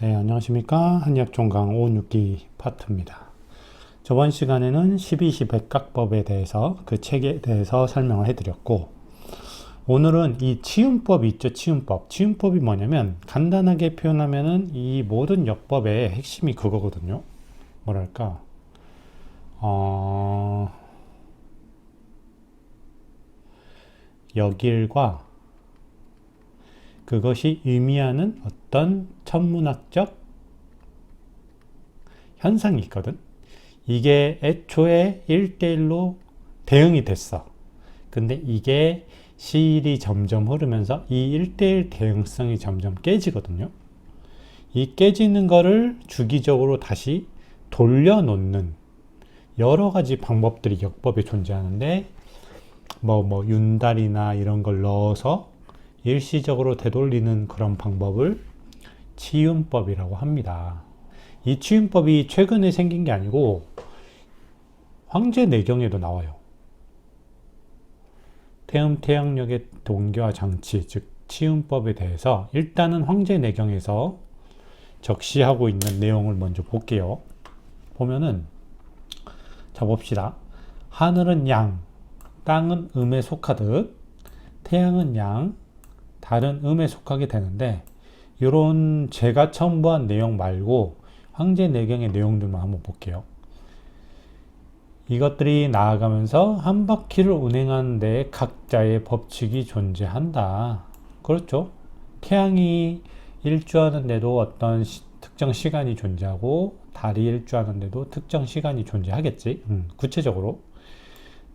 네, 안녕하십니까. 한의학종강 566기 파트입니다. 저번 시간에는 12시 백각법에 대해서 그 책에 대해서 설명을 해드렸고, 오늘은 이 치윤법이 있죠. 치윤법. 치윤법이 뭐냐면 간단하게 표현하면은 이 모든 역법의 핵심이 그거거든요. 뭐랄까, 역일과 그것이 의미하는 어떤 천문학적 현상이 있거든. 이게 애초에 1대1로 대응이 됐어. 근데 이게 시일이 점점 흐르면서 이 1대1 대응성이 점점 깨지거든요. 이 깨지는 거를 주기적으로 다시 돌려놓는 여러 가지 방법들이 역법에 존재하는데, 윤달이나 이런 걸 넣어서 일시적으로 되돌리는 그런 방법을 치윤법이라고 합니다. 이 치윤법이 최근에 생긴 게 아니고 황제내경에도 나와요. 태음태양력의 동교와 장치, 즉 치윤법에 대해서 일단은 황제내경에서 적시하고 있는 내용을 먼저 볼게요. 보면은, 자 봅시다. 하늘은 양, 땅은 음에 속하듯 태양은 양, 달은 음에 속하게 되는데, 이런 제가 첨부한 내용 말고 황제내경의 내용들만 한번 볼게요. 이것들이 나아가면서 한 바퀴를 운행하는 데 각자의 법칙이 존재한다. 그렇죠? 태양이 일주하는데도 어떤 특정 시간이 존재하고, 달이 일주하는데도 특정 시간이 존재하겠지. 구체적으로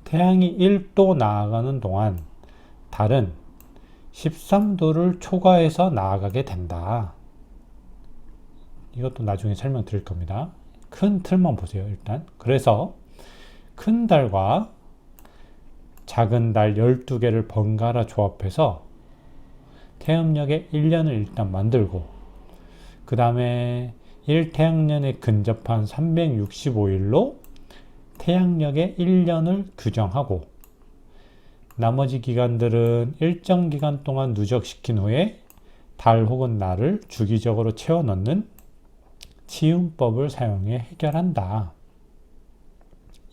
태양이 1도 나아가는 동안 달은 13도를 초과해서 나아가게 된다. 이것도 나중에 설명드릴 겁니다. 큰 틀만 보세요, 일단. 그래서 큰 달과 작은 달 12개를 번갈아 조합해서 태음력의 1년을 일단 만들고, 그 다음에 1태양년에 근접한 365일로 태양력의 1년을 규정하고, 나머지 기간들은 일정 기간 동안 누적시킨 후에 달 혹은 날을 주기적으로 채워 넣는 치윤법을 사용해 해결한다.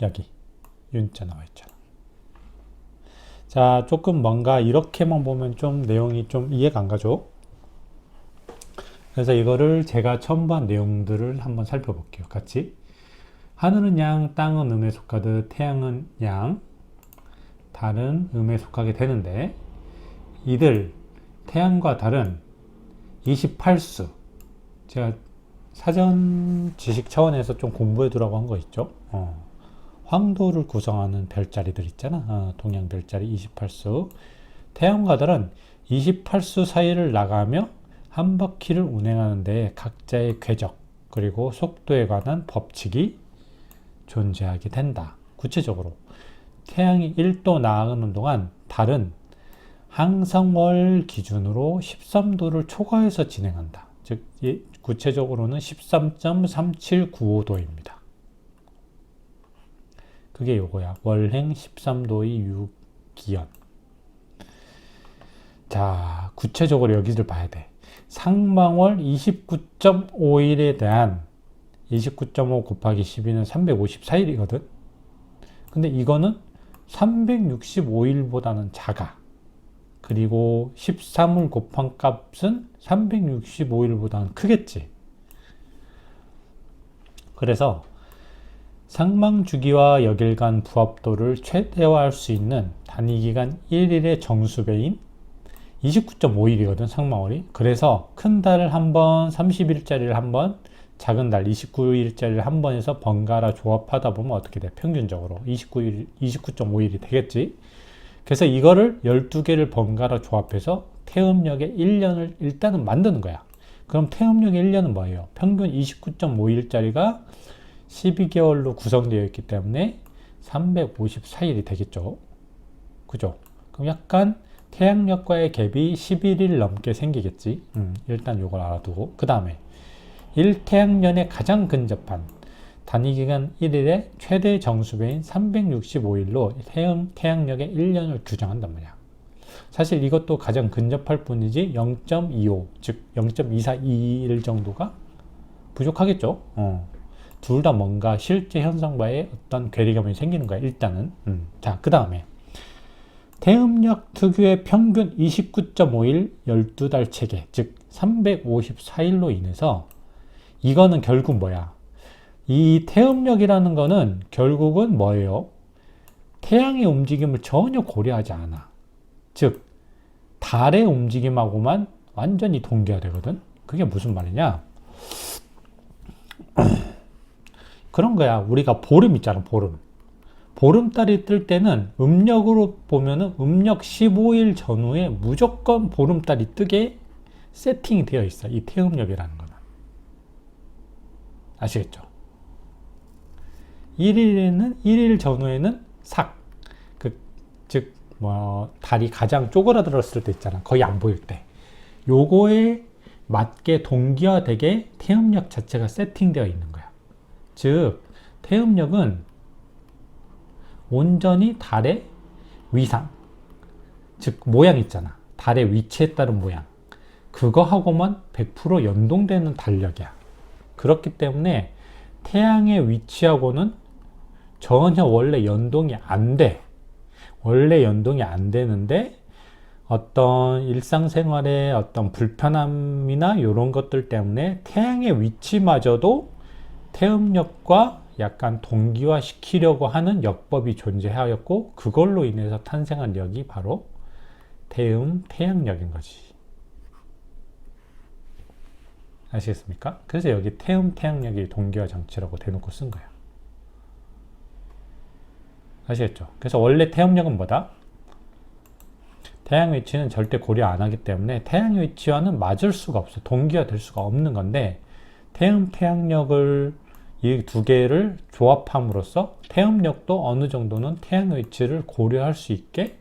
여기 윤자 나와 있잖아. 자, 조금 뭔가 이렇게만 보면 좀 내용이 좀 이해가 안 가죠? 그래서 이거를 제가 첨부한 내용들을 한번 살펴볼게요. 같이. 하늘은 양, 땅은 음에 속하듯 태양은 양, 달은 음에 속하게 되는데, 이들 태양과 달은 28수, 제가 사전 지식 차원에서 좀 공부해 두라고 한 거 있죠. 황도를 구성하는 별자리들 있잖아. 동양 별자리 28수. 태양과 달은 28수 사이를 나가며 한 바퀴를 운행하는데 각자의 궤적 그리고 속도에 관한 법칙이 존재하게 된다. 구체적으로 태양이 1도 나아가는 동안 달은 항성월 기준으로 13도를 초과해서 진행한다. 즉 구체적으로는 13.3795도입니다. 그게 요거야. 월행 13도의 유기연. 자, 구체적으로 여기를 봐야 돼. 상망월 29.5일에 대한 29.5 곱하기 12는 354일이거든. 근데 이거는 365일보다는 작아. 그리고 13을 곱한 값은 365일보다는 크겠지. 그래서 상망주기와 역일 간 부합도를 최대화할 수 있는 단위기간 1일의 정수배인 29.5일이거든, 상망월이. 그래서 큰 달을 한 번, 30일짜리를 한 번, 작은 달 29일짜리를 한 번 해서 번갈아 조합하다 보면 어떻게 돼? 평균적으로 29.5일이 되겠지. 그래서 이거를 12개를 번갈아 조합해서 태음력의 1년을 일단은 만드는 거야. 그럼 태음력의 1년은 뭐예요? 평균 29.5일짜리가 12개월로 구성되어 있기 때문에 354일이 되겠죠. 그죠? 그럼 약간 태양력과의 갭이 11일 넘게 생기겠지. 일단 이걸 알아두고, 그 다음에 1태양년에 가장 근접한 단위기간 1일의 최대 정수배인 365일로 태양력의 1년을 규정한단 말이야. 사실 이것도 가장 근접할 뿐이지 0.25, 즉 0.242일 정도가 부족하겠죠. 둘 다 뭔가 실제 현상과의 어떤 괴리감이 생기는 거야, 일단은. 자, 그 다음에 태음력 특유의 평균 29.5일 12달 체계, 즉 354일로 인해서 이거는 결국 뭐야? 이 태음력이라는 거는 결국은 뭐예요? 태양의 움직임을 전혀 고려하지 않아. 즉 달의 움직임하고만 완전히 동기화되거든. 그게 무슨 말이냐? 그런 거야. 우리가 보름 있잖아, 보름. 보름달이 뜰 때는 음력으로 보면은 음력 15일 전후에 무조건 보름달이 뜨게 세팅이 되어 있어. 이 태음력이라는 거는. 아시겠죠? 1일 전후에는 삭. 즉, 달이 가장 쪼그라들었을 때 있잖아. 거의 안 보일 때. 요거에 맞게 동기화되게 태음력 자체가 세팅되어 있는 거야. 즉, 태음력은 온전히 달의 위상, 즉 모양 있잖아. 달의 위치에 따른 모양. 그거하고만 100% 연동되는 달력이야. 그렇기 때문에 태양의 위치하고는 전혀 원래 연동이 안 돼. 원래 연동이 안 되는데 어떤 일상생활의 어떤 불편함이나 이런 것들 때문에 태양의 위치마저도 태음력과 약간 동기화시키려고 하는 역법이 존재하였고, 그걸로 인해서 탄생한 역이 바로 태양력인 거지. 아시겠습니까? 그래서 여기 태양력이 동기화 장치라고 대놓고 쓴 거야. 아시겠죠? 그래서 원래 태음력은 뭐다? 태양 위치는 절대 고려 안 하기 때문에 태양 위치와는 맞을 수가 없어. 동기화 될 수가 없는 건데, 태양력을 이 두 개를 조합함으로써 태음력도 어느 정도는 태양 위치를 고려할 수 있게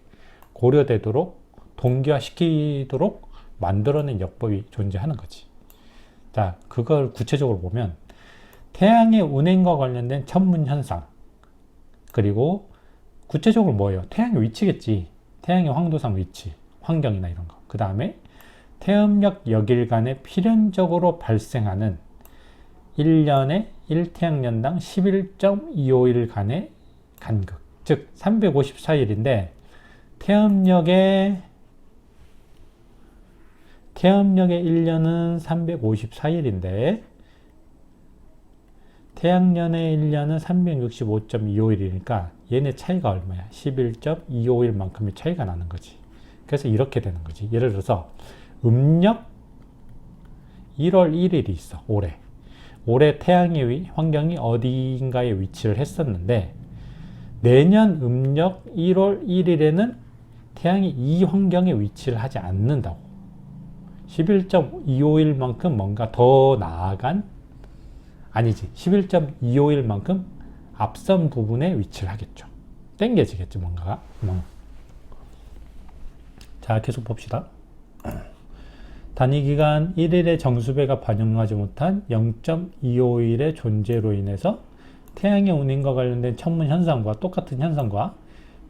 고려되도록 동기화시키도록 만들어낸 역법이 존재하는 거지. 자, 그걸 구체적으로 보면 태양의 운행과 관련된 천문현상, 그리고 구체적으로 뭐예요? 태양의 위치겠지. 태양의 황도상 위치, 환경이나 이런 거. 그 다음에 태음력 역일 간에 필연적으로 발생하는 1년에 1태양년당 11.251간의 간극, 즉 354일인데 태음력의 1년은 354일인데 태양년의 1년은 365.251이니까 얘네 차이가 얼마야? 11.251만큼의 차이가 나는 거지. 그래서 이렇게 되는 거지. 예를 들어서 음력 1월 1일이 있어. 올해 태양의 환경이 어디인가에 위치를 했었는데 내년 음력 1월 1일에는 태양이 이 환경에 위치를 하지 않는다고. 11.251만큼 뭔가 더 나아간, 아니지, 11.251만큼 앞선 부분에 위치를 하겠죠. 땡겨지겠지, 뭔가가. 자, 계속 봅시다. 단위기간 1일의 정수배가 반영하지 못한 0.251의 존재로 인해서 태양의 운행과 관련된 천문현상과 똑같은 현상과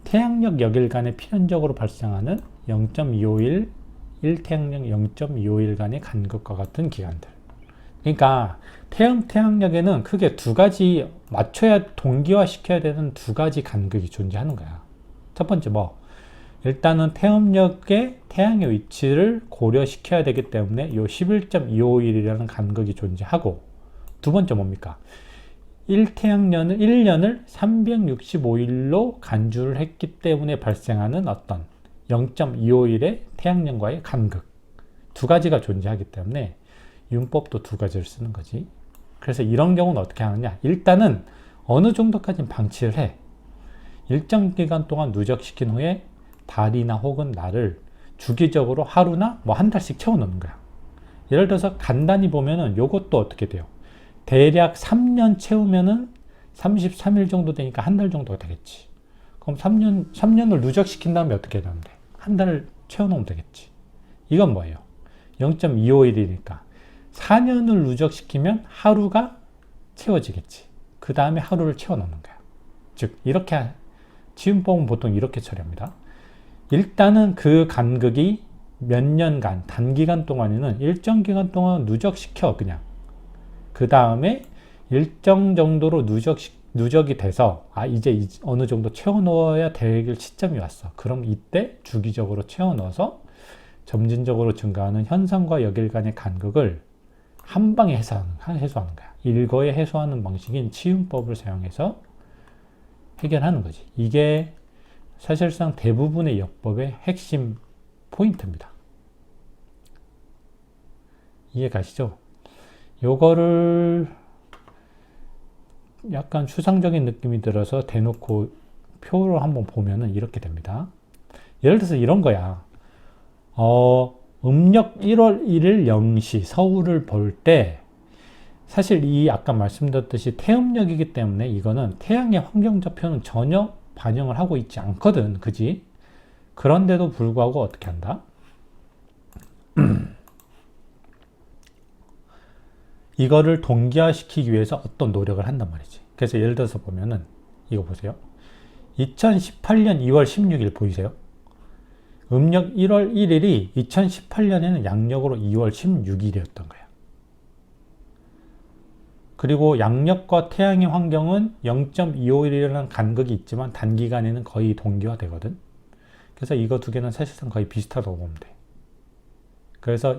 태양력 역일 간에 필연적으로 발생하는 0.251, 1태양력 0.251 간의 간극과 같은 기간들. 그러니까 태양력에는 크게 두 가지 맞춰야, 동기화시켜야 되는 두 가지 간극이 존재하는 거야. 첫 번째 일단은 태음력의 태양의 위치를 고려시켜야 되기 때문에 요 11.251이라는 간극이 존재하고, 두 번째 뭡니까? 1년을 365일로 간주를 했기 때문에 발생하는 어떤 0.251의 태양년과의 간극, 두 가지가 존재하기 때문에 윤법도 두 가지를 쓰는 거지. 그래서 이런 경우는 어떻게 하느냐? 일단은 어느 정도까지는 방치를 해. 일정 기간 동안 누적시킨 후에 달이나 혹은 날을 주기적으로 하루나 한 달씩 채워놓는 거야. 예를 들어서 간단히 보면은 요것도 어떻게 돼요? 대략 3년 채우면은 33일 정도 되니까 한 달 정도가 되겠지. 그럼 3년을 누적시킨 다음에 어떻게 되는데? 한 달을 채워놓으면 되겠지. 이건 뭐예요? 0.251이니까 4년을 누적시키면 하루가 채워지겠지. 그 다음에 하루를 채워놓는 거야. 즉 이렇게 치움법은 보통 이렇게 처리합니다. 일단은 그 간극이 몇 년간, 단기간 동안에는 일정 기간 동안 누적시켜. 그냥 그 다음에 일정 정도로 누적이 돼서 이제 어느 정도 채워 넣어야 될 시점이 왔어. 그럼 이때 주기적으로 채워 넣어서 점진적으로 증가하는 현상과 역일 간의 간극을 한 방에 해소하는 거야. 일거에 해소하는 방식인 치움법을 사용해서 해결하는 거지. 이게 사실상 대부분의 역법의 핵심 포인트입니다. 이해 가시죠? 요거를 약간 추상적인 느낌이 들어서 대놓고 표로 한번 보면은 이렇게 됩니다. 예를 들어서 이런 거야. 음력 1월 1일 0시 서울을 볼 때 사실 이 아까 말씀드렸듯이 태음력이기 때문에 이거는 태양의 환경좌표는 전혀 반영을 하고 있지 않거든. 그지? 그런데도 불구하고 어떻게 한다? 이거를 동기화시키기 위해서 어떤 노력을 한단 말이지. 그래서 예를 들어서 보면은 이거 보세요. 2018년 2월 16일 보이세요? 음력 1월 1일이 2018년에는 양력으로 2월 16일이었던 거야. 그리고 양력과 태양의 환경은 0.251이라는 간극이 있지만 단기간에는 거의 동기화되거든. 그래서 이거 두 개는 사실상 거의 비슷하다고 보면 돼. 그래서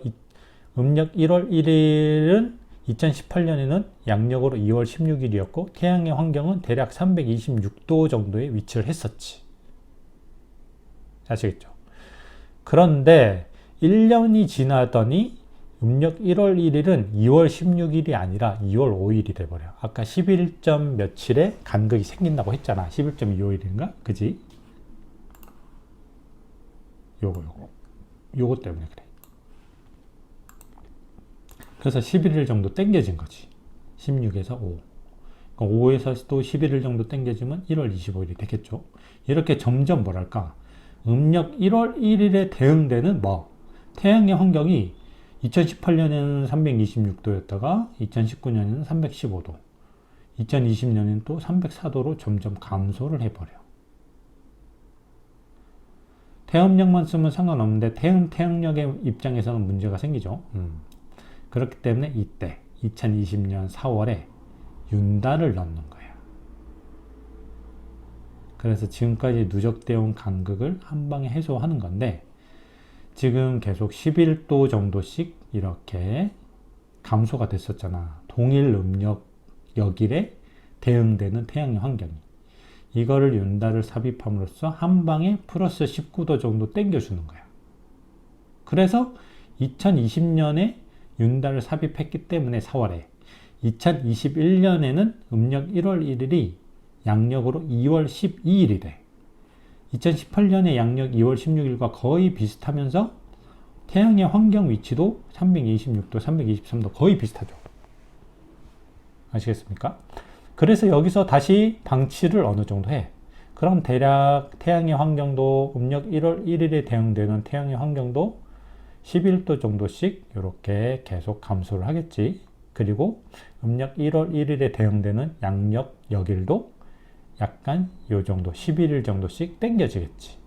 음력 1월 1일은 2018년에는 양력으로 2월 16일이었고 태양의 환경은 대략 326도 정도에 위치를 했었지. 아시겠죠? 그런데 1년이 지나더니 음력 1월 1일은 2월 16일이 아니라 2월 5일이 돼버려. 아까 11점 며칠에 간극이 생긴다고 했잖아. 11.25일인가? 그지? 요거 때문에 그래. 그래서 11일 정도 땡겨진 거지. 16에서 5. 5에서 또 11일 정도 땡겨지면 1월 25일이 되겠죠. 이렇게 점점 뭐랄까 음력 1월 1일에 대응되는 태양의 환경이 2018년에는 326도였다가 2019년에는 315도, 2020년에는 또 304도로 점점 감소를 해버려. 태음력만 쓰면 상관없는데 태양력의 입장에서는 문제가 생기죠. 그렇기 때문에 이때 2020년 4월에 윤달을 넣는 거야. 그래서 지금까지 누적되어 온 간극을 한 방에 해소하는 건데 지금 계속 11도 정도씩 이렇게 감소가 됐었잖아. 동일 음력 역일에 대응되는 태양의 환경이. 이거를 윤달을 삽입함으로써 한 방에 플러스 19도 정도 땡겨주는 거야. 그래서 2020년에 윤달을 삽입했기 때문에 4월에 2021년에는 음력 1월 1일이 양력으로 2월 12일이 돼. 2018년에 양력 2월 16일과 거의 비슷하면서 태양의 환경 위치도 326도, 323도 거의 비슷하죠. 아시겠습니까? 그래서 여기서 다시 방치를 어느 정도 해. 그럼 대략 태양의 환경도 음력 1월 1일에 대응되는 태양의 환경도 11도 정도씩 이렇게 계속 감소를 하겠지. 그리고 음력 1월 1일에 대응되는 양력 역일도 약간 요 정도 11일 정도씩 땡겨지겠지.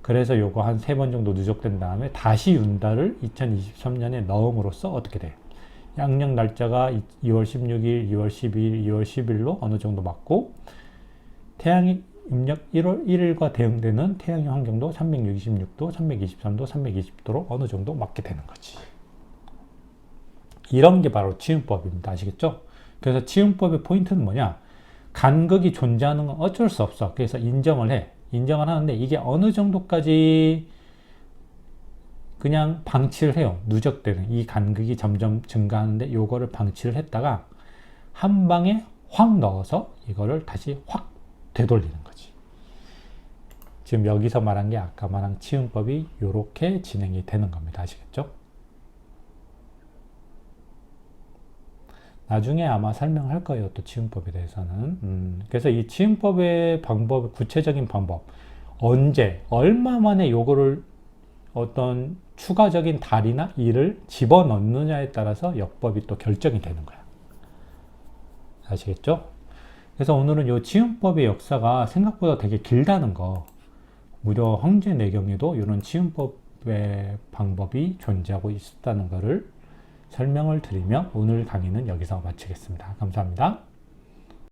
그래서 요거 한 3번 정도 누적된 다음에 다시 윤달을 2023년에 넣음으로써 어떻게 돼? 양력 날짜가 2월 16일, 2월 12일, 2월 10일로 어느 정도 맞고 태양이 음력 1월 1일과 대응되는 태양의 환경도 326도, 323도, 320도로 어느 정도 맞게 되는 거지. 이런 게 바로 치움법입니다. 아시겠죠? 그래서 치움법의 포인트는 뭐냐? 간극이 존재하는 건 어쩔 수 없어. 그래서 인정을 해. 인정을 하는데 이게 어느 정도까지 그냥 방치를 해요. 누적되는 이 간극이 점점 증가하는데 요거를 방치를 했다가 한 방에 확 넣어서 이거를 다시 확 되돌리는 거지. 지금 여기서 말한 게 아까 말한 치움법이 이렇게 진행이 되는 겁니다. 아시겠죠? 나중에 아마 설명할 거예요. 또 치움법에 대해서는. 그래서 이 치움법의 방법, 구체적인 방법, 언제, 얼마 만에 요거를 어떤 추가적인 달이나 일을 집어넣느냐에 따라서 역법이 또 결정이 되는 거야. 아시겠죠? 그래서 오늘은 이 치움법의 역사가 생각보다 되게 길다는 거, 무려 황제내경에도 이런 치움법의 방법이 존재하고 있었다는 것을 설명을 드리며 오늘 강의는 여기서 마치겠습니다. 감사합니다.